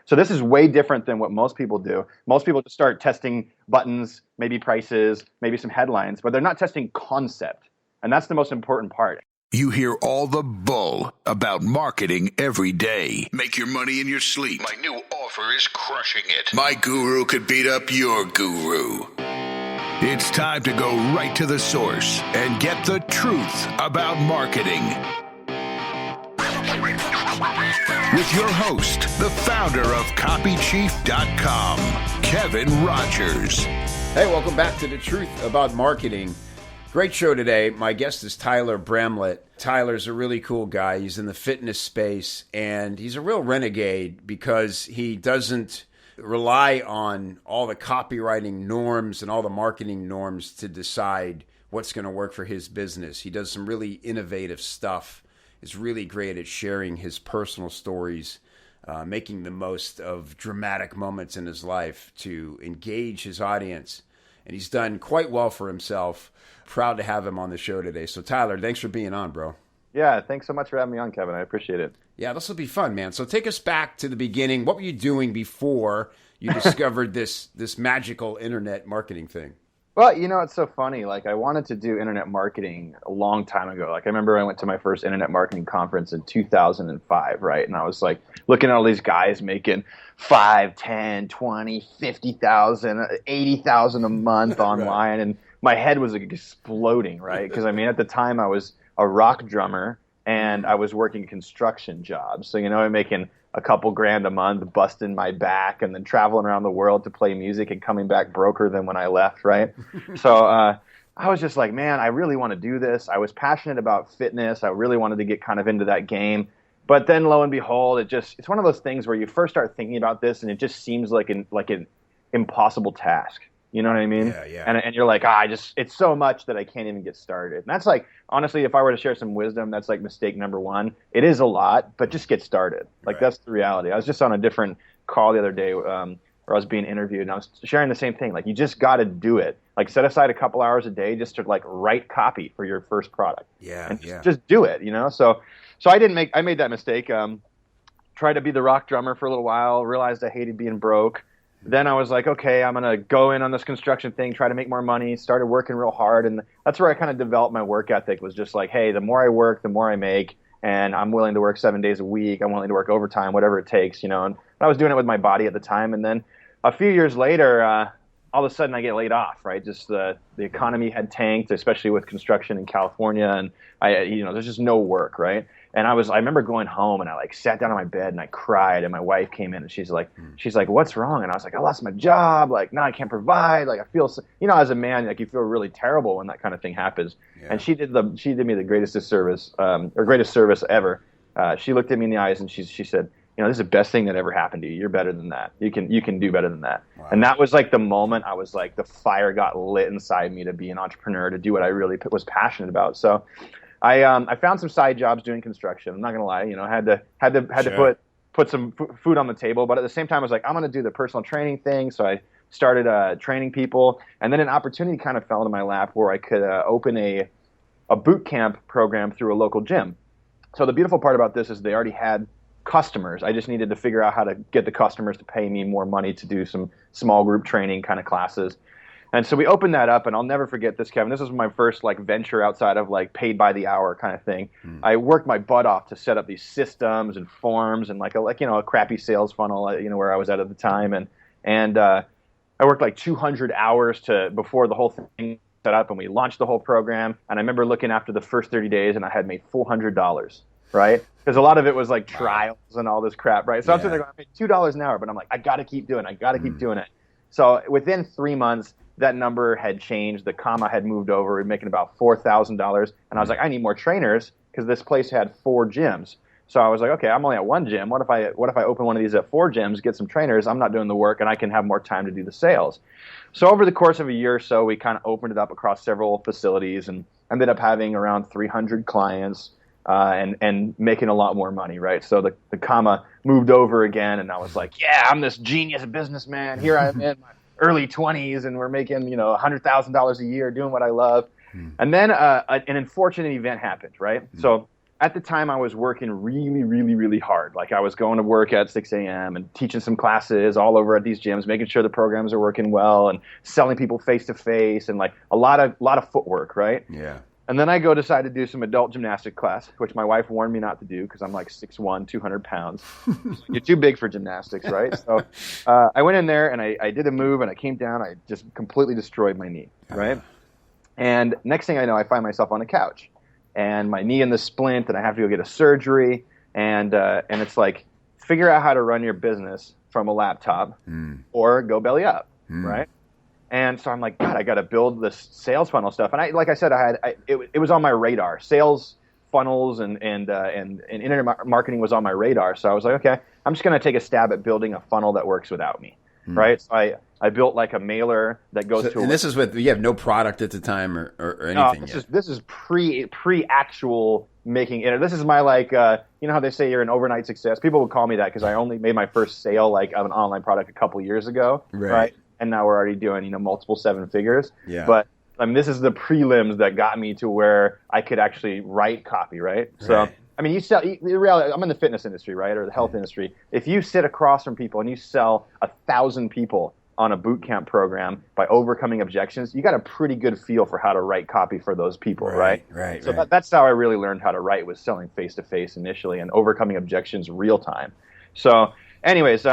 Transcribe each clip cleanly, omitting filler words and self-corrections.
So this is way different than what most people do. Most people just start testing buttons, maybe prices, maybe some headlines, but they're not testing concept. And that's the most important part. You hear all the bull about marketing every day. Make your money in your sleep. My new offer is crushing it. My guru could beat up your guru. It's time to go right to the source and get the truth about marketing. With your host, the founder of copychief.com, Kevin Rogers. Hey, welcome back to The Truth About Marketing. Great show today. My guest is Tyler Bramlett. Tyler's a really cool guy. He's in the fitness space, and he's a real renegade because he doesn't rely on all the copywriting norms and all the marketing norms to decide what's going to work for his business. He does some really innovative stuff. Is really great at sharing his personal stories, making the most of dramatic moments in his life to engage his audience. And he's done quite well for himself. Proud to have him on the show today. So Tyler, thanks for being on, bro. Yeah, thanks so much for having me on, Kevin. I appreciate it. Yeah, this will be fun, man. So take us back to the beginning. What were you doing before you discovered this magical internet marketing thing? Well, you know, it's so funny. Like, I wanted to do internet marketing a long time ago. Like, I remember I went to my first internet marketing conference in 2005, right? And I was like looking at all these guys making 5, 10, 20, 50,000, 80,000 a month online. And my head was like exploding, right? Because I mean, at the time I was a rock drummer and I was working construction jobs. So, you know, I'm making a couple grand a month, busting my back, and then traveling around the world to play music and coming back broker than when I left, right? So I was just like, man, I really want to do this. I was passionate about fitness. I really wanted to get kind of into that game. But then lo and behold, it's one of those things where you first start thinking about this and it just seems like an impossible task. You know what I mean? Yeah. And you're like, it's so much that I can't even get started. And that's like, honestly, if I were to share some wisdom, that's like mistake number one. It is a lot, but just get started. Like, right. That's the reality. I was just on a different call the other day where I was being interviewed, and I was sharing the same thing. Like, you just got to do it. Like, set aside a couple hours a day just to like write copy for your first product. And just do it, you know? So I made that mistake. Tried to be the rock drummer for a little while, realized I hated being broke. Then I was like, okay, I'm going to go in on this construction thing, try to make more money, started working real hard. And that's where I kind of developed my work ethic, was just like, hey, the more I work, the more I make. And I'm willing to work 7 days a week. I'm willing to work overtime, whatever it takes, you know. And I was doing it with my body at the time. And then a few years later, all of a sudden I get laid off, right? Just the economy had tanked, especially with construction in California. And there's just no work, right? And I remember going home and I like sat down on my bed and I cried, and my wife came in and she's like, what's wrong? And I was like, I lost my job. Like, now I can't provide. Like, I feel so, as a man, like, you feel really terrible when that kind of thing happens. Yeah. And she did me the greatest disservice, or greatest service ever. She looked at me in the eyes and she said, this is the best thing that ever happened to you. You're better than that. You can do better than that. Wow. And that was like the moment I was like, the fire got lit inside me to be an entrepreneur, to do what I really was passionate about. So I found some side jobs doing construction. I'm not gonna lie, I had to put some food on the table. But at the same time, I was like, I'm gonna do the personal training thing. So I started training people, and then an opportunity kind of fell into my lap where I could open a boot camp program through a local gym. So the beautiful part about this is they already had customers. I just needed to figure out how to get the customers to pay me more money to do some small group training kind of classes. And so we opened that up, and I'll never forget this, Kevin. This was my first like venture outside of like paid by the hour kind of thing. I worked my butt off to set up these systems and forms and like a crappy sales funnel, where I was at the time. And I worked like 200 hours before the whole thing set up, and we launched the whole program. And I remember looking after the first 30 days, and I had made $400, right? Because a lot of it was like trials and all this crap, right? So I'm sitting there going, I made $2 an hour, but I'm like, I got to keep doing it. I got to keep doing it. So within 3 months, that number had changed. The comma had moved over. We were making about $4,000. And I was like, I need more trainers, because this place had 4 gyms. So I was like, okay, I'm only at 1 gym. What if I open one of these at 4 gyms, get some trainers? I'm not doing the work, and I can have more time to do the sales. So over the course of a year or so, we kind of opened it up across several facilities and ended up having around 300 clients and making a lot more money, right? So the comma moved over again, and I was like, yeah, I'm this genius businessman. Here I am in my early 20s, and we're making $100,000 a year doing what I love. And then an unfortunate event happened, right? So at the time I was working really, really, really hard. Like I was going to work at 6 a.m. and teaching some classes all over at these gyms, making sure the programs are working well and selling people face to face and like a lot of footwork, right? Yeah. And then I decide to do some adult gymnastic class, which my wife warned me not to do because I'm like 6'1", 200 pounds. You're too big for gymnastics, right? So I went in there and I did a move and I came down. I just completely destroyed my knee, right? And next thing I know, I find myself on a couch and my knee in the splint and I have to go get a surgery. And it's like, figure out how to run your business from a laptop or go belly up, right? And so I'm like, God, I got to build this sales funnel stuff. And like I said, it was on my radar. Sales funnels and internet marketing was on my radar. So I was like, okay, I'm just going to take a stab at building a funnel that works without me, right? So I built like a mailer that goes to. And this is with, you have no product at the time or anything yet. This is pre actual making it. This is my like, you know how they say you're an overnight success? People would call me that because I only made my first sale like of an online product a couple years ago, right? And now we're already doing, multiple 7 figures. Yeah. But I mean, this is the prelims that got me to where I could actually write copy, right? So, I mean, the reality, I'm in the fitness industry, right? Or the health industry. If you sit across from people and you sell 1,000 people on a boot camp program by overcoming objections, you got a pretty good feel for how to write copy for those people, right? So that's how I really learned how to write, was selling face-to-face initially and overcoming objections real time. So anyways,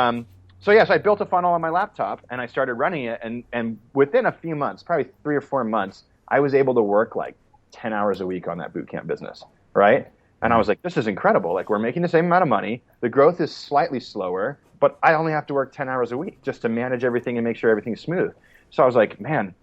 So I built a funnel on my laptop and I started running it, and within a few months, probably 3 or 4 months, I was able to work like 10 hours a week on that bootcamp business, right? And I was like, this is incredible. Like, we're making the same amount of money. The growth is slightly slower, but I only have to work 10 hours a week just to manage everything and make sure everything's smooth. So I was like, man,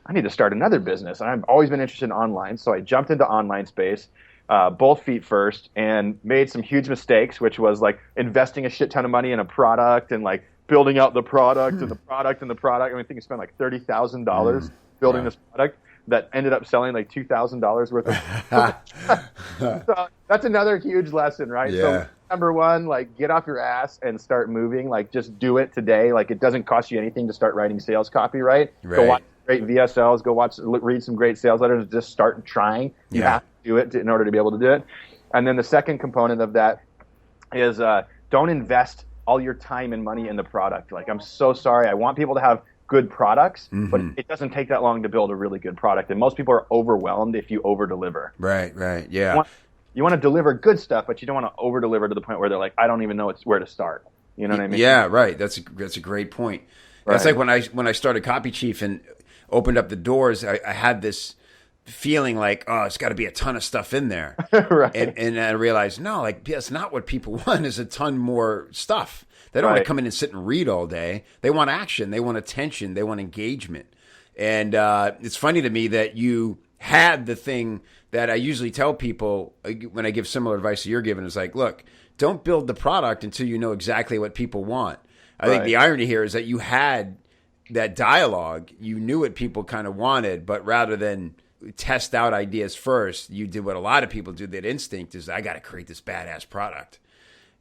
I need to start another business. And I've always been interested in online, so I jumped into online space. Both feet first, and made some huge mistakes, which was like investing a shit ton of money in a product and like building out the product and the product and the product. I mean, I think I spent like $30,000 building this product that ended up selling like $2,000 worth of. So that's another huge lesson, right? Yeah. So number one, like, get off your ass and start moving. Like, just do it today. Like, it doesn't cost you anything to start writing sales copy, right? Go watch great VSLs, read some great sales letters, just start trying. You have to do it in order to be able to do it. And then the second component of that is don't invest all your time and money in the product. Like, I'm so sorry. I want people to have good products, but it doesn't take that long to build a really good product. And most people are overwhelmed if you over-deliver. Right, yeah. You want to deliver good stuff, but you don't want to over-deliver to the point where they're like, I don't even know where to start. You know what I mean? Yeah, right. That's a great point. Right. That's like when I started Copychief and opened up the doors, I had this feeling like, oh, it's got to be a ton of stuff in there. Right. And I realized, no, like, that's not what people want, is a ton more stuff. They don't want to come in and sit and read all day. They want action. They want attention. They want engagement. And it's funny to me that you had the thing that I usually tell people when I give similar advice that you're giving, is like, look, don't build the product until you know exactly what people want. I think the irony here is that you had that dialogue. You knew what people kind of wanted, but rather than test out ideas first, you did what a lot of people do. That instinct is, I got to create this badass product.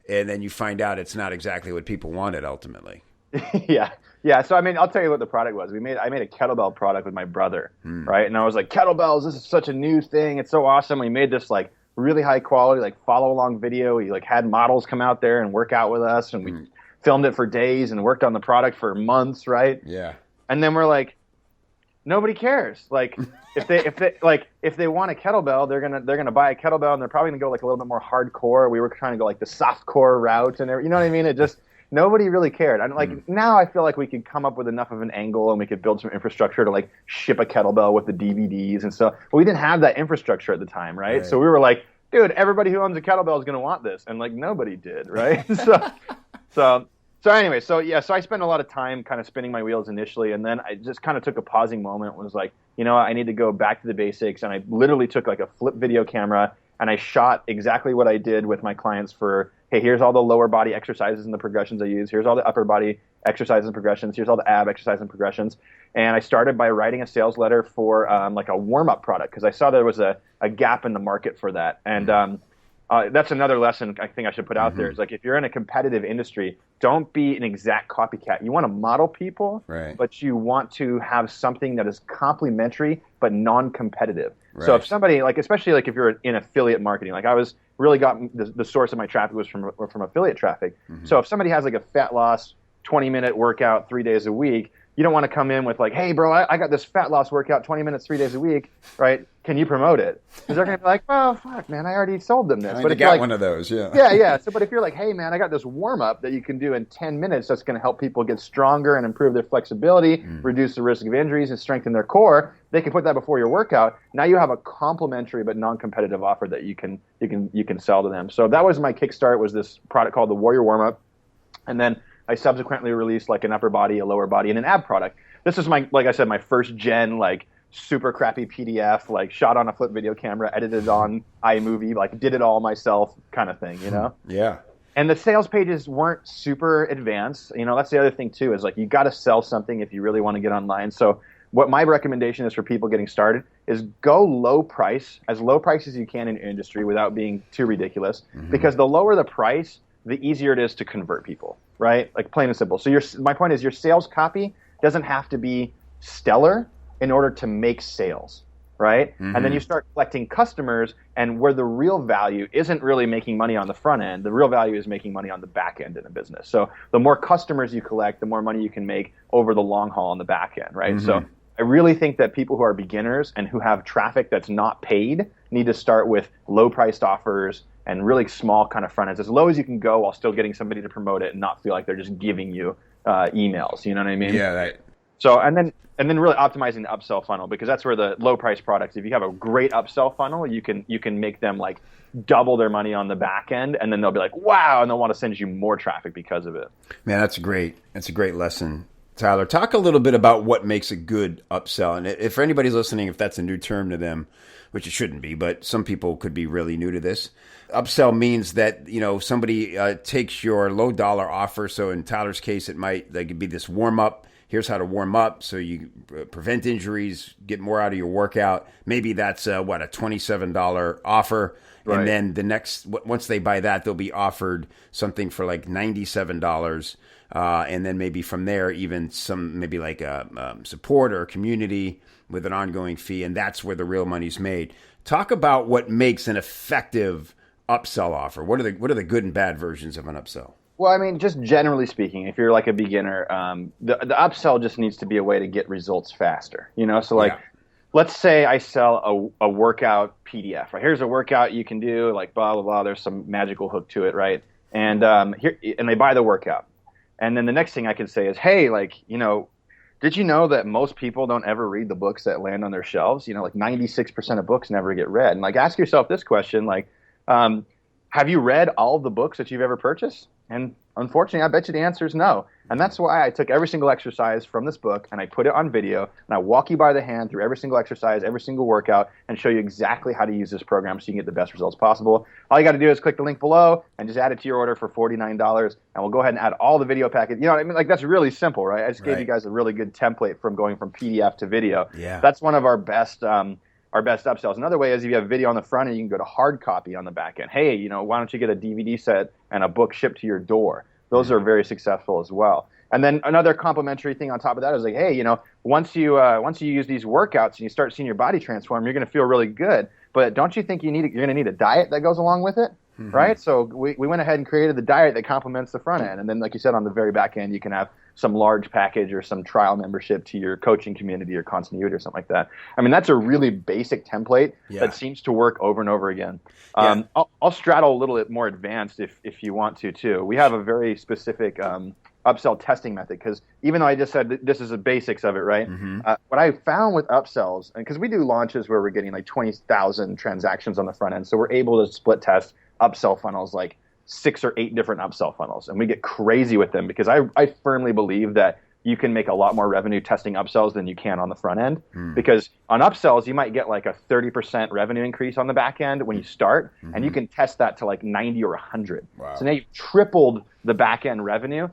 And then you find out it's not exactly what people wanted ultimately. Yeah. So, I mean, I'll tell you what the product was. I made a kettlebell product with my brother, right? And I was like, kettlebells, this is such a new thing. It's so awesome. We made this like really high quality, like follow along video. We like had models come out there and work out with us, and we filmed it for days and worked on the product for months, right? Yeah. And then we're like, nobody cares. Like, if they want a kettlebell, they're gonna buy a kettlebell, and they're probably gonna go like a little bit more hardcore. We were trying to go like the softcore route, and you know what I mean? It just, nobody really cared. And like now, I feel like we could come up with enough of an angle, and we could build some infrastructure to like ship a kettlebell with the DVDs and stuff. But we didn't have that infrastructure at the time, right? So we were like, dude, everybody who owns a kettlebell is gonna want this, and like nobody did, right? So anyway, so I spent a lot of time kind of spinning my wheels initially, and then I just kind of took a pausing moment, was like, I need to go back to the basics, and I literally took like a flip video camera, and I shot exactly what I did with my clients for, hey, here's all the lower body exercises and the progressions I use, here's all the upper body exercises and progressions, here's all the ab exercises and progressions, and I started by writing a sales letter for like a warm-up product, because I saw there was a gap in the market for that, and That's another lesson I think I should put out there. Is like, if you're in a competitive industry, don't be an exact copycat. You want to model people, right, but you want to have something that is complementary but non-competitive. right. So if somebody, like, especially like if you're in affiliate marketing, like I was really got the source of my traffic was from affiliate traffic. So if somebody has like a fat loss 20-minute workout 3 days a week, you don't want to come in with like, hey, bro, I got this fat loss workout 20 minutes 3 days a week, right? Can you promote it? Because they're going to be like, well, fuck, man, I already sold them this. But if you got one of those, yeah. Yeah. So, but if you're like, hey, man, I got this warm-up that you can do in 10 minutes that's going to help people get stronger and improve their flexibility, reduce the risk of injuries, and strengthen their core, they can put that before your workout. Now you have a complementary but non-competitive offer that you can sell to them. So that was my kickstart, was this product called the Warrior Warm-Up. And then I subsequently released like an upper body, a lower body, and an ab product. This is my, like I said, my first gen, like super crappy PDF, like shot on a flip video camera, edited on iMovie, like did it all myself kind of thing, you know? Yeah. And the sales pages weren't super advanced. You know, that's the other thing too, is like you got to sell something if you really want to get online. So what my recommendation is for people getting started is go low price as you can in your industry without being too ridiculous, because the lower the price, the easier it is to convert people, right? Like plain and simple. So my point is your sales copy doesn't have to be stellar in order to make sales, right? And then you start collecting customers, and where the real value isn't really making money on the front end, the real value is making money on the back end in a business. So the more customers you collect, the more money you can make over the long haul on the back end, right? So I really think that people who are beginners and who have traffic that's not paid need to start with low-priced offers and really small kind of front ends, as low as you can go while still getting somebody to promote it and not feel like they're just giving you emails. You know what I mean? Yeah. Right. So and then really optimizing the upsell funnel, because that's where the low price products, if you have a great upsell funnel, you can make them like double their money on the back end, and then they'll be like, wow, and they'll want to send you more traffic because of it. Man, that's a great lesson. Tyler, talk a little bit about what makes a good upsell. And if for anybody's listening, if that's a new term to them, which it shouldn't be, but some people could be really new to this. Upsell means that, you know, somebody takes your low dollar offer. So in Tyler's case, it could be this warm up. Here's how to warm up so you prevent injuries, get more out of your workout. Maybe that's a $27 offer. Right. And then once they buy that, they'll be offered something for like $97. And then maybe from there, even maybe like a support or a community with an ongoing fee. And that's where the real money's made. Talk about what makes an effective upsell offer. What are the good and bad versions of an upsell? Well, I mean, just generally speaking, if you're like a beginner, the upsell just needs to be a way to get results faster. You know, so like, let's say I sell a workout PDF. Right, here's a workout you can do, like blah blah blah. There's some magical hook to it, right? And they buy the workout, and then the next thing I can say is, hey, like, you know, did you know that most people don't ever read the books that land on their shelves? You know, like 96% of books never get read. And like, ask yourself this question, like, have you read all of the books that you've ever purchased? And unfortunately, I bet you the answer is no. And that's why I took every single exercise from this book and I put it on video, and I walk you by the hand through every single exercise, every single workout, and show you exactly how to use this program so you can get the best results possible. All you got to do is click the link below and just add it to your order for $49, and we'll go ahead and add all the video package. You know what I mean? Like, that's really simple, right? I just gave you guys a really good template from going from PDF to video. Yeah. That's one of our best upsells. Another way is if you have video on the front end, you can go to hard copy on the back end. Hey, you know, why don't you get a DVD set and a book shipped to your door? Those are very successful as well. And then another complimentary thing on top of that is like, hey, you know, once you use these workouts and you start seeing your body transform, you're going to feel really good. But don't you think you're going to need a diet that goes along with it? Right? So we went ahead and created the diet that complements the front end. And then, like you said, on the very back end, you can have some large package or some trial membership to your coaching community or continuity or something like that. I mean, that's a really basic template that seems to work over and over again. I'll straddle a little bit more advanced if you want to, too. We have a very specific upsell testing method, because even though I just said this is the basics of it, right? What I found with upsells, and because we do launches where we're getting like 20,000 transactions on the front end, so we're able to split test upsell funnels, like 6 or 8 different upsell funnels, and we get crazy with them, because I firmly believe that you can make a lot more revenue testing upsells than you can on the front end. Because on upsells, you might get like a 30% revenue increase on the back end when you start, and you can test that to like 90 or 100. Wow. So now you've tripled the back end revenue.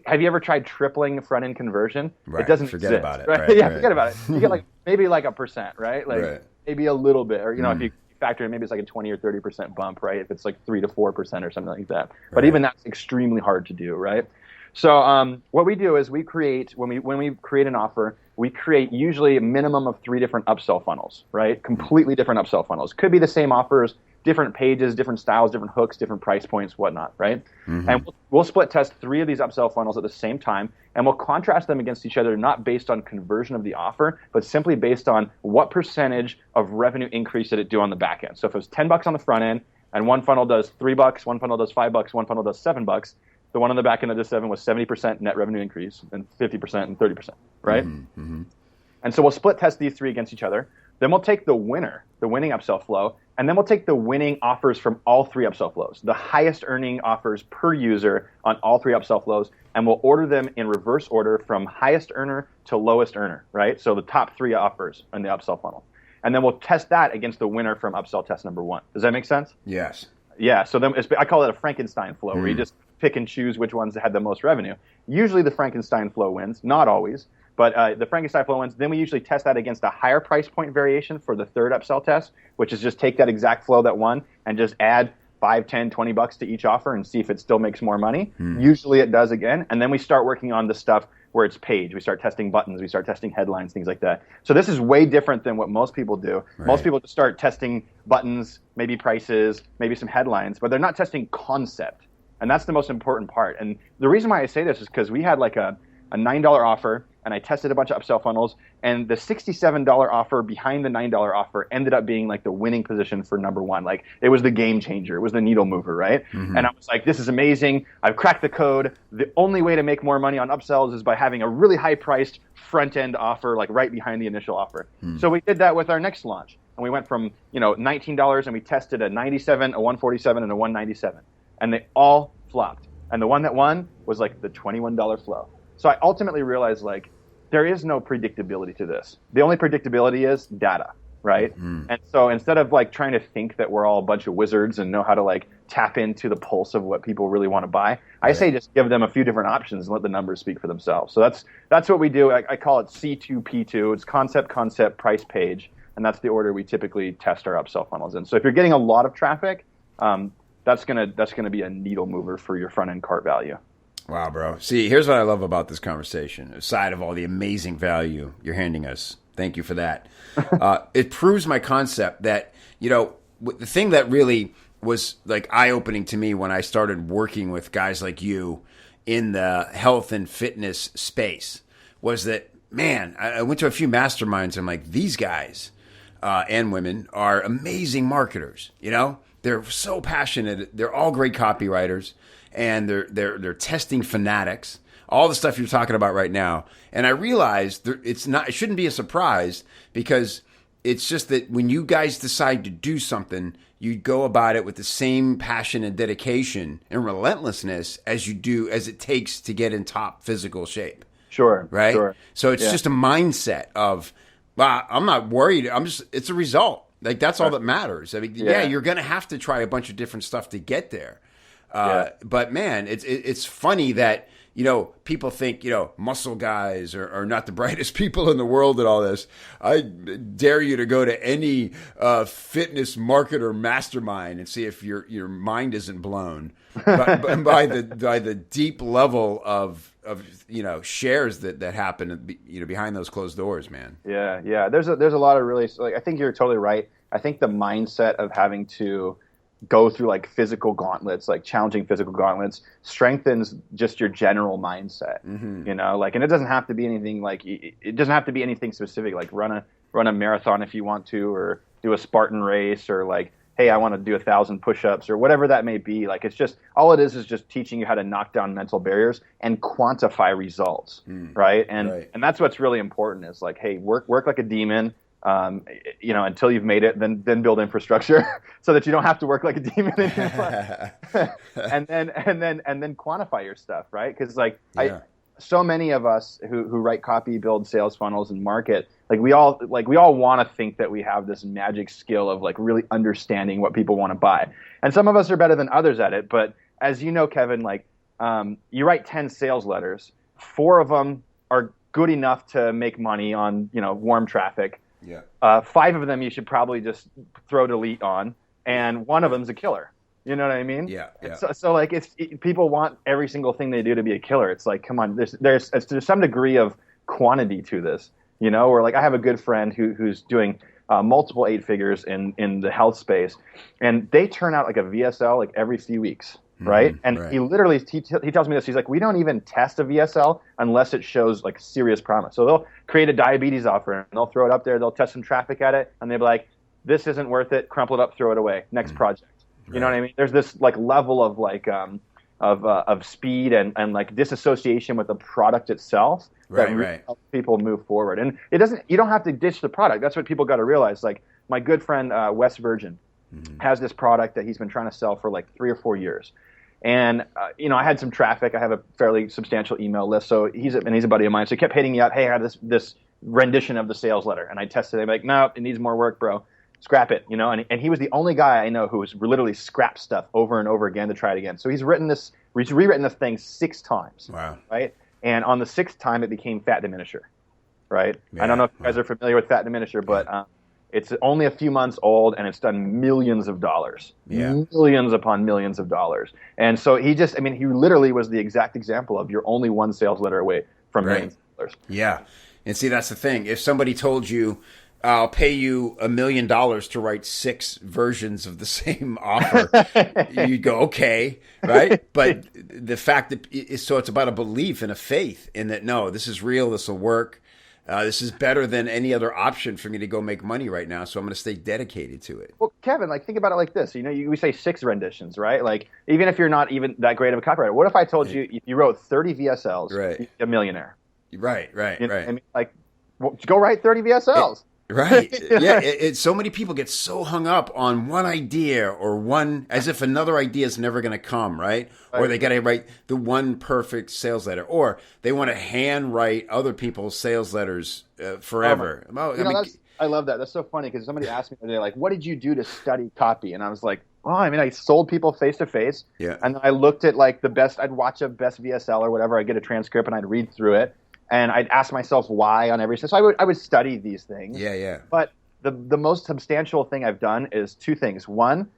Have you ever tried tripling front end conversion? Right. It doesn't forget exist. About it. Right? Right, forget about it. You get like maybe like 1%, right? Like maybe a little bit, or you know, if you factor in maybe it's like a 20 or 30% bump, right? If it's like 3 to 4% or something like that. But even that's extremely hard to do, right? So what we do is we create, when we create an offer, we create usually a minimum of 3 different upsell funnels, right? Completely different upsell funnels. Could be the same offers, different pages, different styles, different hooks, different price points, whatnot, right? And we'll split test 3 of these upsell funnels at the same time, and we'll contrast them against each other, not based on conversion of the offer, but simply based on what percentage of revenue increase did it do on the back end. So if it was $10 on the front end, and one funnel does $3, one funnel does $5, one funnel does $7, the one on the back end that does 7 was 70% net revenue increase and 50% and 30%, right? And so we'll split test these 3 against each other. Then we'll take the winning upsell flow, and then we'll take the winning offers from all 3 upsell flows, the highest earning offers per user on all 3 upsell flows, and we'll order them in reverse order from highest earner to lowest earner, right? So the top 3 offers in the upsell funnel. And then we'll test that against the winner from upsell test number 1. Does that make sense? Yes. Yeah, so then I call it a Frankenstein flow, where you just pick and choose which ones had the most revenue. Usually the Frankenstein flow wins, not always, but the Frankenstein flow wins. Then we usually test that against a higher price point variation for the 3rd upsell test, which is just take that exact flow that won and just add $5, $10, $20 to each offer and see if it still makes more money. Usually it does again, and then we start working on the stuff where it's page. We start testing buttons, we start testing headlines, things like that. So this is way different than what most people do. Right. Most people just start testing buttons, maybe prices, maybe some headlines, but they're not testing concept. And that's the most important part. And the reason why I say this is because we had like a $9 offer, and I tested a bunch of upsell funnels, and the $67 offer behind the $9 offer ended up being like the winning position for number 1. Like it was the game changer. It was the needle mover, right? And I was like, this is amazing. I've cracked the code. The only way to make more money on upsells is by having a really high priced front end offer, like right behind the initial offer. So we did that with our next launch. And we went from, $19 and we tested a 97, a 147, and a 197. And they all flopped. And the one that won was like the $21 flow. So I ultimately realized like there is no predictability to this. The only predictability is data, right? And so instead of like trying to think that we're all a bunch of wizards and know how to like tap into the pulse of what people really want to buy, I say just give them a few different options and let the numbers speak for themselves. So that's what we do. I call it C2P2. It's concept, price, page. And that's the order we typically test our upsell funnels in. So if you're getting a lot of traffic, that's gonna be a needle mover for your front end cart value. Wow, bro. See, here's what I love about this conversation. Aside of all the amazing value you're handing us, thank you for that. It proves my concept that, the thing that really was like eye-opening to me when I started working with guys like you in the health and fitness space was that, man, I went to a few masterminds and I'm like, these guys and women are amazing marketers, They're so passionate. They're all great copywriters. And they're testing fanatics, all the stuff you're talking about right now. And I realized it shouldn't be a surprise because it's just that when you guys decide to do something, you go about it with the same passion and dedication and relentlessness as it takes to get in top physical shape. Sure. Right? Sure. So it's just a mindset of, I'm not worried. It's a result. Like that's all that matters. I mean, you're going to have to try a bunch of different stuff to get there. But man, it's funny that, people think, muscle guys are not the brightest people in the world and all this. I dare you to go to any fitness marketer mastermind and see if your mind isn't blown by the deep level of shares that happen, behind those closed doors, man. Yeah. There's a lot of really, like, I think you're totally right. I think the mindset of having to go through like physical gauntlets, like challenging physical gauntlets, strengthens just your general mindset. And it doesn't have to be anything specific, like run a marathon if you want to, or do a Spartan race, or like, hey, I want to do 1,000 push-ups, or whatever that may be. Like, it's just, all it is just teaching you how to knock down mental barriers and quantify results. Right. And that's what's really important is like, hey, work like a demon. Until you've made it, then build infrastructure so that you don't have to work like a demon anymore. and then quantify your stuff, right? Because so many of us who write copy, build sales funnels, and market, we all want to think that we have this magic skill of like really understanding what people want to buy, and some of us are better than others at it. But as you know, Kevin, you write 10 sales letters, 4 of them are good enough to make money on warm traffic. Yeah. 5 of them you should probably just throw delete on, and one of them's a killer. You know what I mean? Yeah. So like, people want every single thing they do to be a killer. It's like, come on, there's some degree of quantity to this, you know. Or like, I have a good friend who's doing multiple 8 figures in the health space, and they turn out like a VSL like every few weeks, right? And right. he literally he tells me this. He's like, we don't even test a VSL unless it shows like serious promise. So they'll create a diabetes offer and they'll throw it up there. They'll test some traffic at it, and they'll be like, this isn't worth it. Crumple it up, throw it away. Next project. You know what I mean? There's this like level of like of speed and like disassociation with the product itself that really helps people move forward. And you don't have to ditch the product. That's what people got to realize. Like, my good friend Wes Virgin has this product that he's been trying to sell for like 3 or 4 years. And I had some traffic. I have a fairly substantial email list. So he's a buddy of mine. So he kept hitting me up. Hey, I have this rendition of the sales letter, and I tested it. I'm like, no, it needs more work, bro. Scrap it, and he was the only guy I know who was literally scrap stuff over and over again to try it again. So he's rewritten this thing 6 times. Wow. Right? And on the 6th time, it became Fat Diminisher. Right? Yeah. I don't know if you guys are familiar with Fat Diminisher, but it's only a few months old, and it's done millions of dollars. Yeah. Millions upon millions of dollars. And so he literally was the exact example of, you're only one sales letter away from millions of dollars. Yeah. And see, that's the thing. If somebody told you, I'll pay you $1 million to write 6 versions of the same offer, you'd go, okay, right? But the fact that it's about a belief and a faith in that, no, this is real, this will work. This is better than any other option for me to go make money right now, so I'm going to stay dedicated to it. Well, Kevin, like, think about it like this. We say 6 renditions, right? Like, even if you're not even that great of a copywriter, what if I told you if you wrote 30 VSLs, right, you'd be a millionaire? Right. I mean, like, go write 30 VSLs. Right. Yeah. So many people get so hung up on one idea or one, as if another idea is never going to come, right? Or they got to write the one perfect sales letter, or they want to hand write other people's sales letters forever. I love that. That's so funny, because somebody asked me today, like, what did you do to study copy? And I was like, well, I mean, I sold people face to face. Yeah. And then I looked at like I'd watch a best VSL or whatever. I'd get a transcript and I'd read through it. And I'd ask myself why on every. So I would study these things. Yeah. But the most substantial thing I've done is 2 things. One,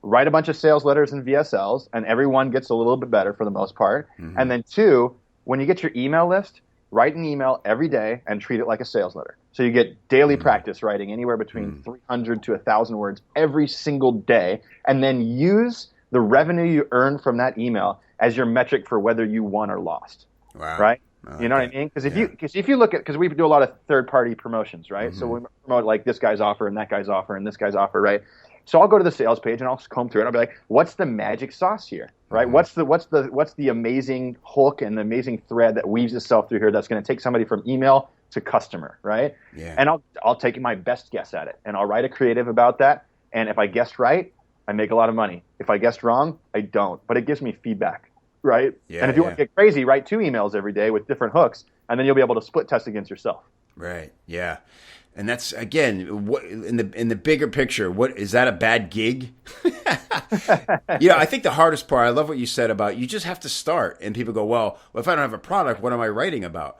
write a bunch of sales letters and VSLs, and everyone gets a little bit better for the most part. Mm-hmm. And then 2, when you get your email list, write an email every day and treat it like a sales letter. So you get daily practice writing anywhere between 300 to 1,000 words every single day, and then use the revenue you earn from that email as your metric for whether you won or lost. Wow. Right? You know what I mean? Because if you look at, because we do a lot of third-party promotions, right? Mm-hmm. So we promote like this guy's offer and that guy's offer and this guy's offer, right? So I'll go to the sales page and I'll comb through it. I'll be like, what's the magic sauce here, right? Mm-hmm. What's the amazing hook and the amazing thread that weaves itself through here that's going to take somebody from email to customer, right? Yeah. And I'll take my best guess at it, and I'll write a creative about that. And if I guessed right, I make a lot of money. If I guessed wrong, I don't. But it gives me feedback. Right? Yeah, and if you want to get crazy, write 2 emails every day with different hooks, and then you'll be able to split test against yourself. Right. Yeah. And that's, again, what in the bigger picture, what is that a bad gig? I think the hardest part, I love what you said about you just have to start, and people go, well, if I don't have a product, what am I writing about?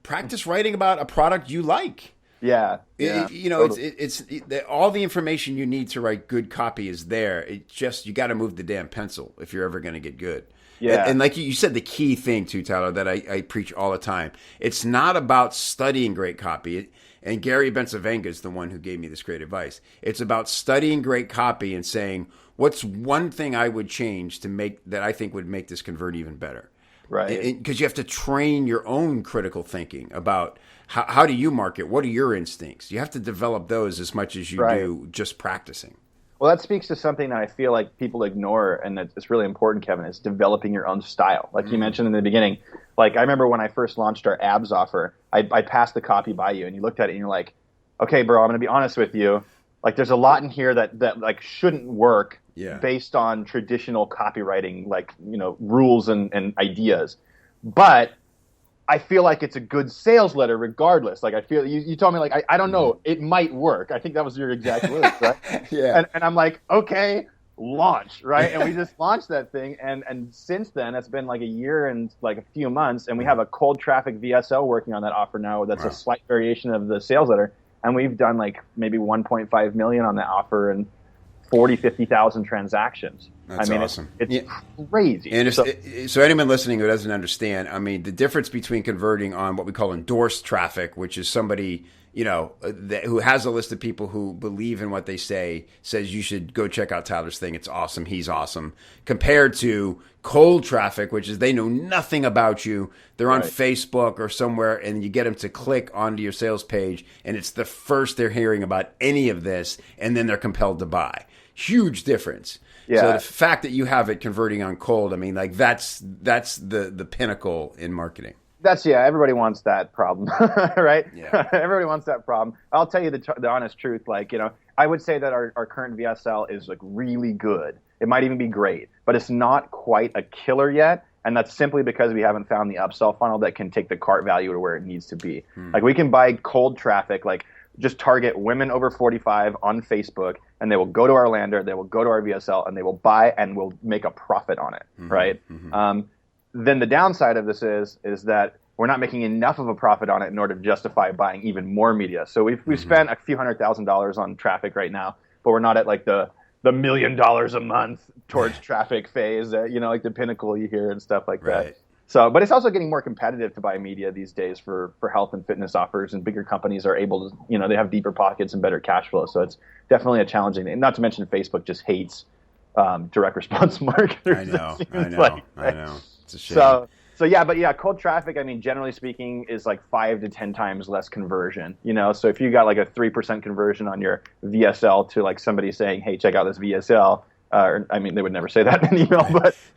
Practice writing about a product you like. Yeah. Totally. It's all the information you need to write good copy is there. It just, you got to move the damn pencil if you're ever going to get good. Yeah. And like you said, the key thing too, Tyler, that I preach all the time, it's not about studying great copy. And Gary Bencivenga is the one who gave me this great advice. It's about studying great copy and saying, what's one thing I would change to make that I think would make this convert even better? Right. Because you have to train your own critical thinking about how do you market? What are your instincts? You have to develop those as much as you do just practicing. Well, that speaks to something that I feel like people ignore, and that it's really important, Kevin, is developing your own style. Like you mentioned in the beginning, like I remember when I first launched our abs offer, I passed the copy by you, and you looked at it and you're like, okay, bro, I'm going to be honest with you. Like there's a lot in here that like shouldn't work based on traditional copywriting, like, rules and ideas. But I feel like it's a good sales letter regardless. Like I feel you told me like I don't know, it might work. I think that was your exact words, right? Yeah. And I'm like, okay, launch, right? And we just launched that thing, and since then it's been like a year and like a few months, and we have a cold traffic VSL working on that offer now. That's a slight variation of the sales letter, and we've done like maybe 1.5 million on that offer and 50,000 transactions. That's awesome. It's crazy. And so anyone listening who doesn't understand, I mean, the difference between converting on what we call endorsed traffic, which is somebody, who has a list of people who believe in what they say, says you should go check out Tyler's thing. It's awesome. He's awesome. Compared to cold traffic, which is they know nothing about you. They're on Facebook or somewhere, and you get them to click onto your sales page, and it's the first they're hearing about any of this, and then they're compelled to buy. Huge difference. Yeah. So the fact that you have it converting on cold, I mean, like that's the pinnacle in marketing. Everybody wants that problem, right? Yeah. Everybody wants that problem. I'll tell you the honest truth. Like, I would say that our current VSL is like really good. It might even be great, but it's not quite a killer yet. And that's simply because we haven't found the upsell funnel that can take the cart value to where it needs to be. Like, we can buy cold traffic, like just target women over 45 on Facebook, and they will go to our lander, they will go to our VSL, and they will buy and we'll make a profit on it, right? Then the downside of this is that we're not making enough of a profit on it in order to justify buying even more media. So we've spent a few $100,000 on traffic right now, but we're not at like the $1 million a month towards traffic phase, like the pinnacle you hear and stuff like that. So, but it's also getting more competitive to buy media these days for health and fitness offers, and bigger companies are able to, they have deeper pockets and better cash flow. So it's definitely a challenging thing. Not to mention Facebook just hates direct response marketers. I know. It's a shame. But cold traffic, I mean, generally speaking, is like 5 to 10 times less conversion, So if you got like a 3% conversion on your VSL to like somebody saying, hey, check out this VSL, they would never say that in an email,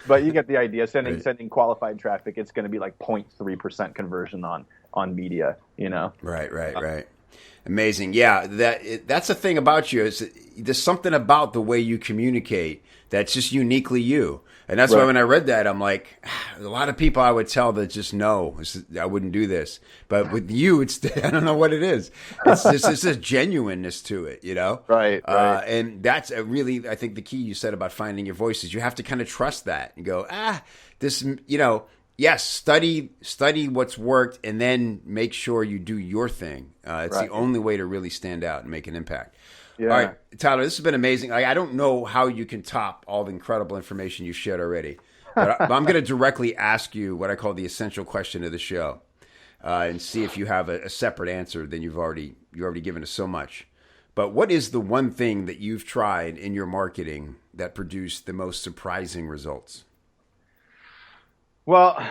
but you get the idea. Sending qualified traffic, it's going to be like 0.3% conversion on media, Right. Amazing. Yeah, that's the thing about you is there's something about the way you communicate that's just uniquely you. And that's why when I read that, I'm like, a lot of people I would tell that just no, I wouldn't do this. But with you, I don't know what it is. It's a genuineness to it, Right. And that's really, I think, the key you said about finding your voice is you have to kind of trust that and go, this, yes, study what's worked and then make sure you do your thing. It's the only way to really stand out and make an impact. Yeah. All right, Tyler, this has been amazing. I don't know how you can top all the incredible information you shared already, but I'm going to directly ask you what I call the essential question of the show, and see if you have a separate answer than you've already given us so much. But what is the one thing that you've tried in your marketing that produced the most surprising results? Well,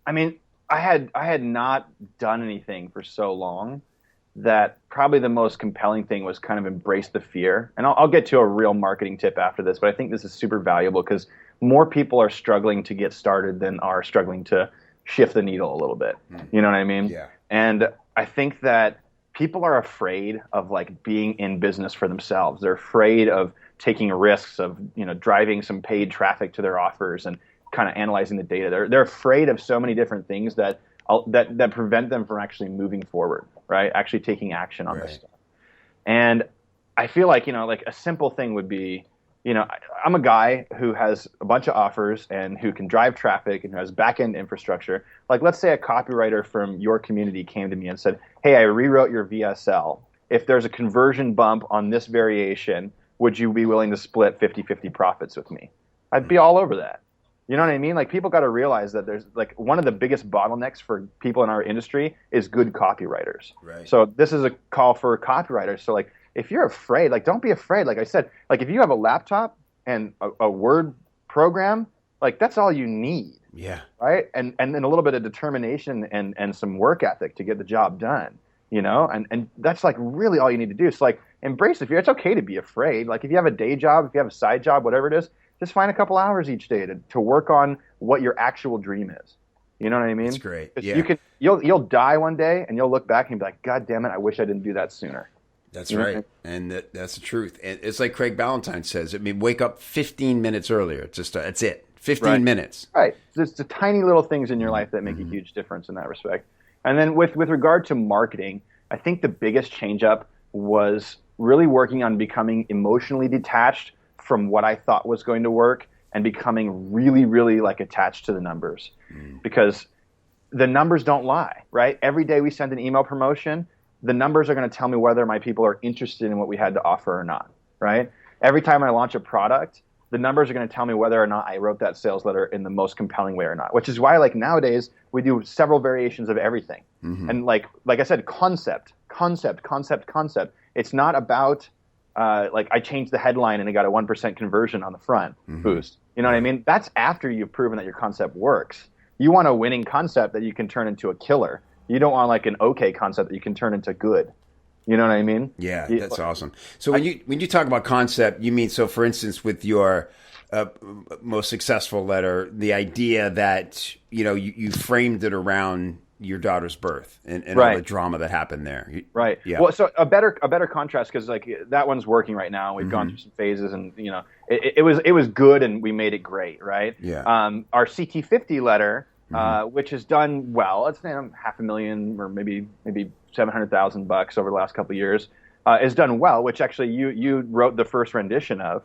I mean, I had not done anything for so long that probably the most compelling thing was kind of embrace the fear. And I'll get to a real marketing tip after this, but I think this is super valuable because more people are struggling to get started than are struggling to shift the needle a little bit. You know what I mean? Yeah. And I think that people are afraid of like being in business for themselves. They're afraid of taking risks of, driving some paid traffic to their offers and kind of analyzing the data. They're afraid of so many different things that prevent them from actually moving forward, right? Actually taking action on this stuff. And I feel like, like a simple thing would be, I'm a guy who has a bunch of offers and who can drive traffic and who has back-end infrastructure. Like, let's say a copywriter from your community came to me and said, hey, I rewrote your VSL. If there's a conversion bump on this variation, would you be willing to split 50-50 profits with me? I'd be all over that. You know what I mean? Like, people got to realize that there's like one of the biggest bottlenecks for people in our industry is good copywriters. Right. So this is a call for copywriters. So like, if you're afraid, like, don't be afraid. Like I said, like if you have a laptop and a Word program, like that's all you need. Yeah. Right. And then a little bit of determination and some work ethic to get the job done, and that's like really all you need to do. So like, embrace the fear. It's okay to be afraid. Like if you have a day job, if you have a side job, whatever it is, just find a couple hours each day to work on what your actual dream is. You know what I mean? That's great. Yeah. You'll die one day and you'll look back and be like, God damn it, I wish I didn't do that sooner. That's right. And that's the truth. And it's like Craig Ballantyne says, wake up 15 minutes earlier. That's it. 15 minutes. Right. It's the tiny little things in your life that make a huge difference in that respect. And then with regard to marketing, I think the biggest change up was really working on becoming emotionally detached from what I thought was going to work and becoming really, really like attached to the numbers, because the numbers don't lie, right? Every day we send an email promotion, the numbers are going to tell me whether my people are interested in what we had to offer or not, right? Every time I launch a product, the numbers are going to tell me whether or not I wrote that sales letter in the most compelling way or not, which is why like nowadays we do several variations of everything. And like I said, concept. It's not about like I changed the headline and it got a 1% conversion on the front boost. You know what I mean? That's after you've proven that your concept works. You want a winning concept that you can turn into a killer. You don't want like an okay concept that you can turn into good. You know what I mean? Yeah, that's awesome. So when you talk about concept, you mean, so for instance, with your most successful letter, the idea that, you framed it around your daughter's birth and all the drama that happened there. Right. Yeah. Well, so a better contrast, because like that one's working right now. We've gone through some phases, and it was good, and we made it great, right? Yeah. Our CT50 letter, which has done well. It's $500,000 or maybe $700,000 over the last couple of years. Has done well, which actually you wrote the first rendition of.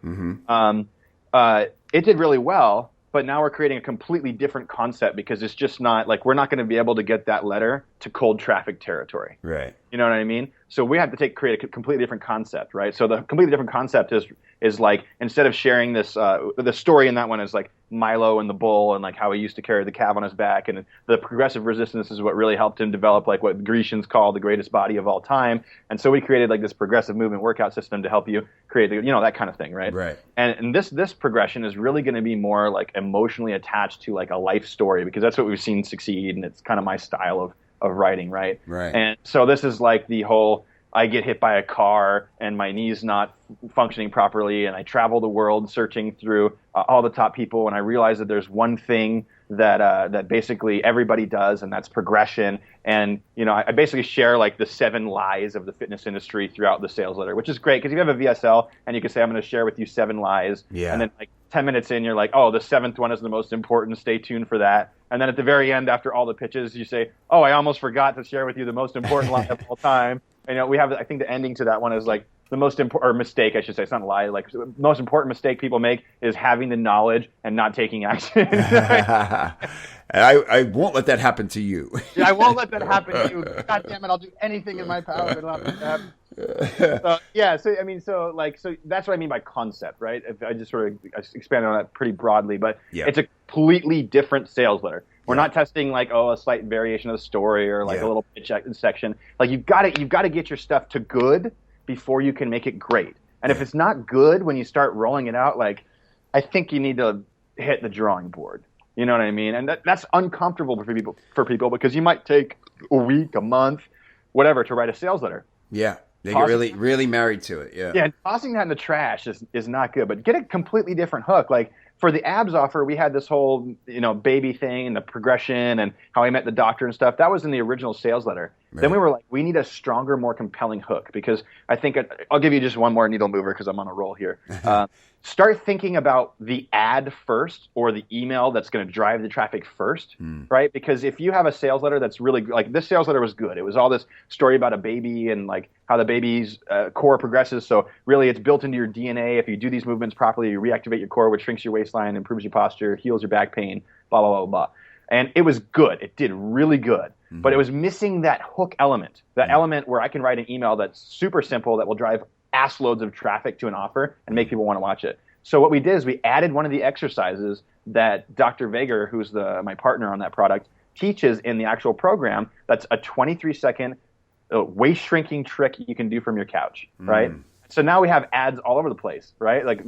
It did really well. But now we're creating a completely different concept because it's just not like we're not going to be able to get that letter to cold traffic territory. Right. You know what I mean? So we have to create a completely different concept, right? So the completely different concept is like, instead of sharing this, the story in that one is like Milo and the bull and like how he used to carry the calf on his back, and the progressive resistance is what really helped him develop like what Grecians call the greatest body of all time. And so we created like this progressive movement workout system to help you create that kind of thing, right? Right. And this progression is really going to be more like emotionally attached to like a life story, because that's what we've seen succeed, and it's kind of my style of writing, right? Right. And so this is like the whole, I get hit by a car and my knee's not functioning properly, and I travel the world searching through all the top people, and I realize that there's one thing that basically everybody does, and that's progression. And I basically share like the 7 lies of the fitness industry throughout the sales letter, which is great because you have a VSL and you can say, I'm going to share with you 7 lies. Yeah. And then like 10 minutes in, you're like, oh, the 7th one is the most important. Stay tuned for that. And then at the very end, after all the pitches, you say, oh, I almost forgot to share with you the most important lie of all time. And we have, I think the ending to that one is like, the most important, or mistake, I should say, it's not a lie, like the most important mistake people make is having the knowledge and not taking action. And I won't let that happen to you. Yeah, I won't let that happen to you. God damn it, I'll do anything in my power to not let that happen. So that's what I mean by concept, right? I just sort of expanded on that pretty broadly, but it's a completely different sales letter. We're not testing like, a slight variation of the story or like a little pitch section. Like you've got to get your stuff to good before you can make it great. And if it's not good when you start rolling it out, like I think you need to hit the drawing board. You know what I mean? And that's uncomfortable for people because you might take a week, a month, whatever, to write a sales letter. Yeah. They get really, really married to it. Yeah. Yeah. Tossing that in the trash is not good, but get a completely different hook. Like for the abs offer, we had this whole, baby thing and the progression and how I met the doctor and stuff. That was in the original sales letter. Right. Then we were like, we need a stronger, more compelling hook, because I think I'll give you just one more needle mover because I'm on a roll here. Start thinking about the ad first or the email that's going to drive the traffic first, right? Because if you have a sales letter that's really like this sales letter was good. It was all this story about a baby and like how the baby's core progresses. So really it's built into your DNA. If you do these movements properly, you reactivate your core, which shrinks your waistline, improves your posture, heals your back pain, blah, blah, blah, blah. And it was good. It did really good. But it was missing that hook element, that element where I can write an email that's super simple that will drive ass loads of traffic to an offer and make people want to watch it. So what we did is we added one of the exercises that Dr. Vager, who's my partner on that product, teaches in the actual program. That's a 23-second waist shrinking trick you can do from your couch, right? So now we have ads all over the place, right? Like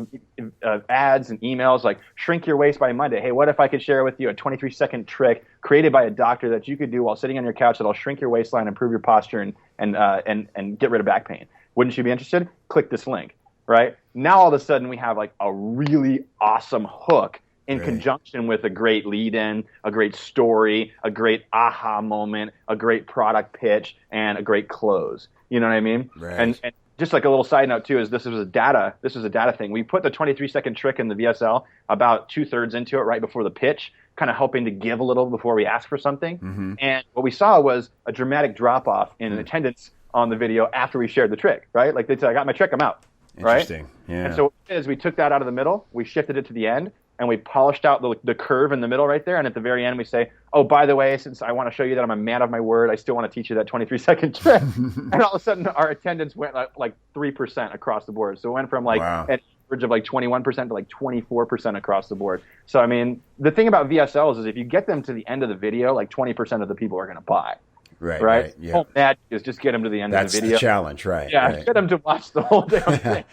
ads and emails like shrink your waist by Monday. Hey, what if I could share with you a 23-second trick created by a doctor that you could do while sitting on your couch that'll shrink your waistline, improve your posture, and get rid of back pain? Wouldn't you be interested? Click this link, right? Now all of a sudden we have like a really awesome hook in conjunction with a great lead-in, a great story, a great aha moment, a great product pitch, and a great close. You know what I mean? Right. And just like a little side note too is this was a data thing. We put the 23-second trick in the VSL about 2/3 into it right before the pitch, kind of hoping to give a little before we ask for something. And what we saw was a dramatic drop-off in attendance on the video after we shared the trick, right? Like they said, I got my trick, I'm out. Interesting. Right? Yeah. And so what we did is we took that out of the middle, we shifted it to the end, and we polished out the curve in the middle right there. And at the very end, we say, oh, by the way, since I want to show you that I'm a man of my word, I still want to teach you that 23-second trick. And all of a sudden, our attendance went like 3% across the board. So it went from an average of like 21% to like 24% across the board. So, I mean, the thing about VSLs is if you get them to the end of the video, like 20% of the people are going to buy. Right. Yeah. The whole magic is just get them to the end of the video. That's the challenge, right? Yeah, right. Get them to watch the whole damn thing.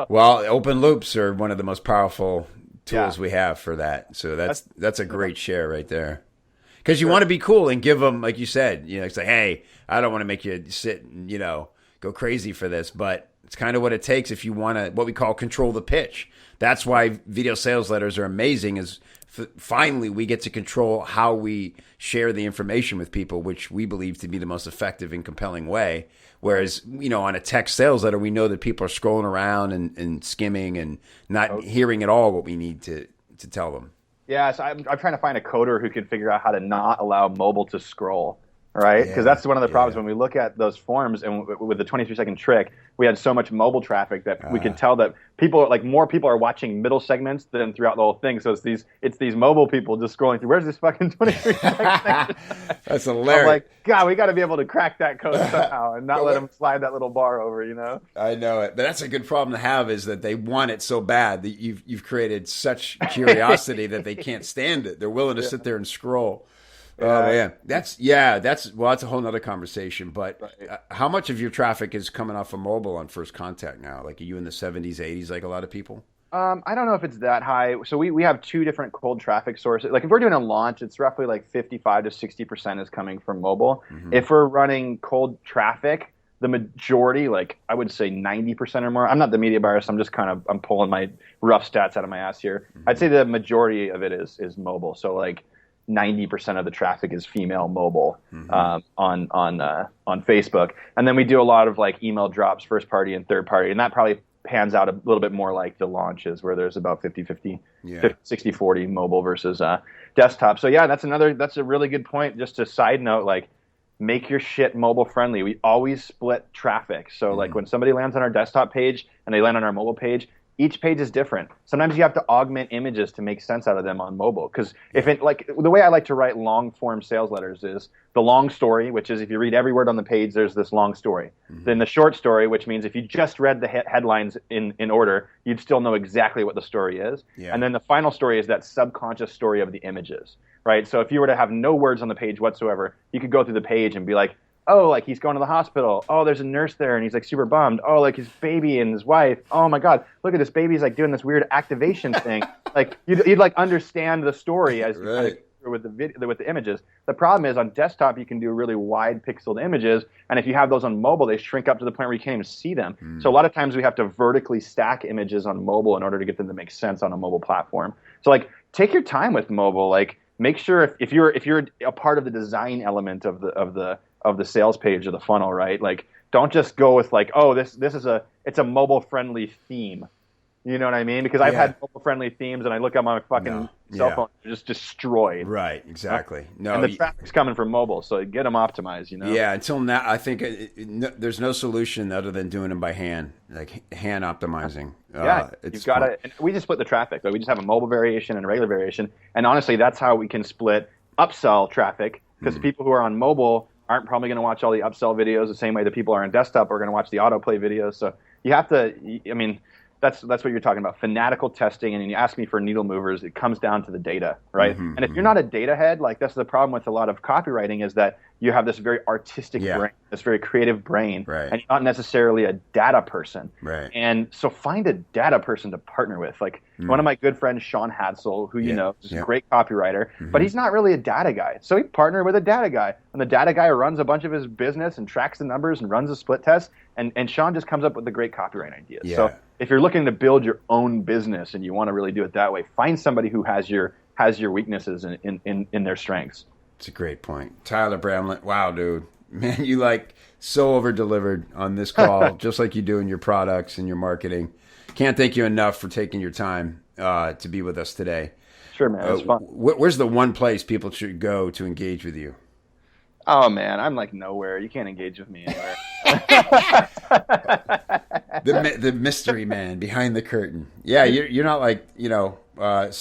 Well, open loops are one of the most powerful tools we have for that. So that's a great share right there. Because you want to be cool and give them, like you said, say, hey, I don't want to make you sit and, go crazy for this, but it's kind of what it takes if you want to, what we call control the pitch. That's why video sales letters are amazing is finally we get to control how we share the information with people, which we believe to be the most effective and compelling way. Whereas, on a text sales letter, we know that people are scrolling around and skimming and not hearing at all what we need to tell them. Yeah, so I'm trying to find a coder who can figure out how to not allow mobile to scroll. Right? Because that's one of the problems when we look at those forms and with the 23-second trick, we had so much mobile traffic that we could tell that more people are watching middle segments than throughout the whole thing. So it's these mobile people just scrolling through. Where's this fucking 23-second? That's hilarious. I'm like, God, we got to be able to crack that code somehow and not let them slide that little bar over. I know it, but that's a good problem to have. Is that they want it so bad that you've created such curiosity that they can't stand it. They're willing to sit there and scroll. Oh man, that's a whole nother conversation. But how much of your traffic is coming off of mobile on first contact now? Like, are you in the 70s, 80s, like a lot of people? I don't know if it's that high. So we have two different cold traffic sources. Like if we're doing a launch, it's roughly like 55 to 60% is coming from mobile. Mm-hmm. If we're running cold traffic, the majority, like I would say 90% or more. I'm not the media buyer, so I'm pulling my rough stats out of my ass here. Mm-hmm. I'd say the majority of it is mobile. So like 90% of the traffic is female mobile on Facebook, and then we do a lot of like email drops, first party and third party, and that probably pans out a little bit more like the launches where there's about 50-50, 60-40 mobile versus desktop. So yeah, that's a really good point. Just a side note, like make your shit mobile friendly. We always split traffic. So like when somebody lands on our desktop page and they land on our mobile page, each page is different. Sometimes you have to augment images to make sense out of them on mobile. Because the way I like to write long form sales letters is the long story, which is if you read every word on the page, there's this long story. Mm-hmm. Then the short story, which means if you just read the headlines in order, you'd still know exactly what the story is. Yeah. And then the final story is that subconscious story of the images, right? So if you were to have no words on the page whatsoever, you could go through the page and be like, oh, like he's going to the hospital. Oh, there's a nurse there and he's like super bummed. Oh, like his baby and his wife. Oh my God, look at this baby. He's like doing this weird activation thing. Like you'd like understand the story as you kind of with the images. The problem is on desktop you can do really wide pixeled images, and if you have those on mobile, they shrink up to the point where you can't even see them. So a lot of times we have to vertically stack images on mobile in order to get them to make sense on a mobile platform. So like take your time with mobile. Like make sure if you're a part of the design element of the sales page of the funnel, right? Like, don't just go with like, oh, it's a mobile friendly theme. You know what I mean? Because I've had mobile friendly themes, and I look at my fucking cell phone, they're just destroyed. Right, exactly. No, and the traffic's coming from mobile, so get them optimized. Yeah, until now, I think there's no solution other than doing them by hand, like hand optimizing. You've got to. We just split the traffic. Like we just have a mobile variation and a regular variation, and honestly, that's how we can split upsell traffic because the people who are on mobile aren't probably going to watch all the upsell videos the same way the people are on desktop are going to watch the autoplay videos. So you have to, I mean, that's what you're talking about, fanatical testing. And you ask me for needle movers, it comes down to the data, right? And if you're not a data head, like that's the problem with a lot of copywriting is that you have this very artistic brain, this very creative brain, and you're not necessarily a data person. And so find a data person to partner with. Like one of my good friends, Sean Hadsel, who you know is a great copywriter, but he's not really a data guy. So he partnered with a data guy, and the data guy runs a bunch of his business and tracks the numbers and runs a split test, and Sean just comes up with the great copywriting ideas. So if you're looking to build your own business and you want to really do it that way, find somebody who has your weaknesses in their strengths. It's a great point. Tyler Bramlett, wow, dude. Man, you like so over-delivered on this call, just like you do in your products and your marketing. Can't thank you enough for taking your time to be with us today. Sure, man. It's fun. Where's the one place people should go to engage with you? Oh, man, I'm like nowhere. You can't engage with me anywhere. the mystery man behind the curtain. Yeah, you're not like, where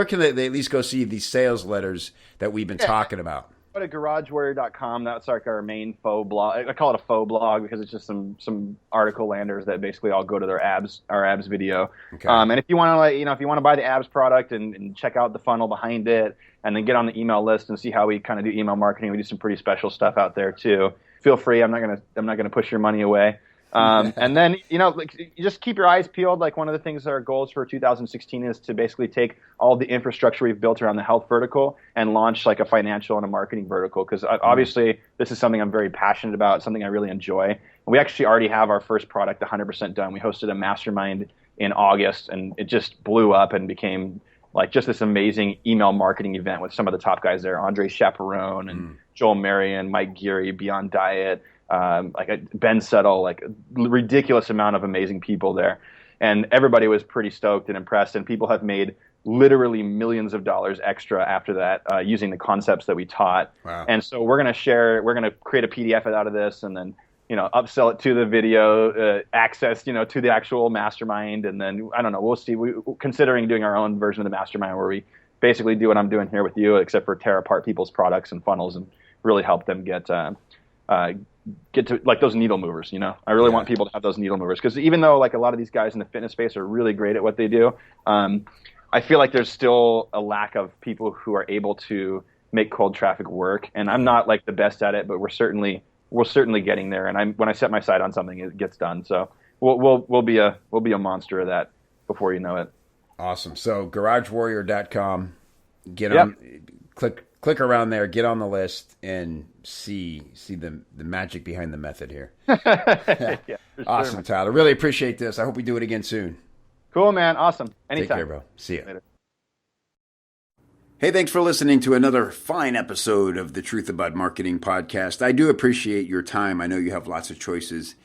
can they at least go see these sales letters that we've been talking about? Go to garagewarrior.com. That's like our main faux blog. I call it a faux blog because it's just some article landers that basically all go to our abs video. Okay. And if you want to, if you want to buy the abs product and check out the funnel behind it, and then get on the email list and see how we kind of do email marketing, we do some pretty special stuff out there too. Feel free. I'm not gonna push your money away. And then, you just keep your eyes peeled. Like one of the things, our goals for 2016 is to basically take all the infrastructure we've built around the health vertical and launch like a financial and a marketing vertical. Because obviously this is something I'm very passionate about, something I really enjoy. And we actually already have our first product 100% done. We hosted a mastermind in August, and it just blew up and became like just this amazing email marketing event with some of the top guys there, Andre Chaperone and Joel Marion, Mike Geary, Beyond Diet, Ben Settle, like a ridiculous amount of amazing people there. And everybody was pretty stoked and impressed, and people have made literally millions of dollars extra after that using the concepts that we taught. Wow. And so we're going to create a PDF out of this, and then upsell it to the video, access, to the actual mastermind. And then, I don't know, we'll see. We're considering doing our own version of the mastermind where we basically do what I'm doing here with you, except for tear apart people's products and funnels and really help them get to like those needle movers. I really want people to have those needle movers, because even though like a lot of these guys in the fitness space are really great at what they do, I feel like there's still a lack of people who are able to make cold traffic work. And I'm not like the best at it, but we're certainly getting there. And when I set my sight on something, it gets done. So we'll be a monster of that before you know it. Awesome. So garagewarrior.com, on, click around there, get on the list, and see the magic behind the method here. Yeah, awesome, sure. Tyler. Really appreciate this. I hope we do it again soon. Cool, man. Awesome. Anytime. Take care, bro. See ya. Later. Hey, thanks for listening to another fine episode of the Truth About Marketing podcast. I do appreciate your time. I know you have lots of choices.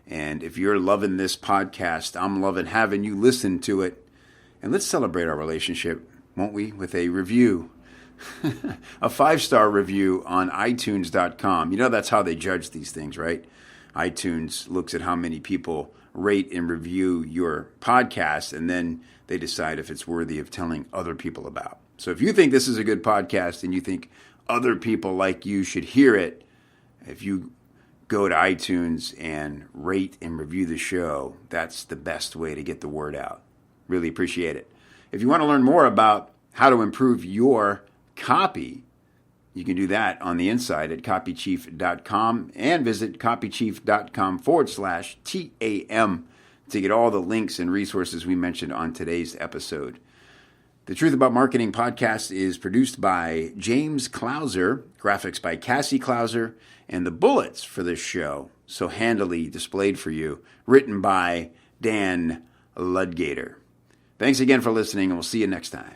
And if you're loving this podcast, I'm loving having you listen to it. And let's celebrate our relationship, won't we, with a review. A 5-star review on iTunes.com. That's how they judge these things, right? iTunes looks at how many people rate and review your podcast, and then they decide if it's worthy of telling other people about. So if you think this is a good podcast and you think other people like you should hear it, if you go to iTunes and rate and review the show, that's the best way to get the word out. Really appreciate it. If you want to learn more about how to improve your copy, you can do that on the inside at copychief.com, and visit copychief.com/TAM to get all the links and resources we mentioned on today's episode. The Truth About Marketing podcast is produced by James Clouser, graphics by Cassie Clouser, and the bullets for this show, so handily displayed for you, written by Dan Ludgater. Thanks again for listening, and we'll see you next time.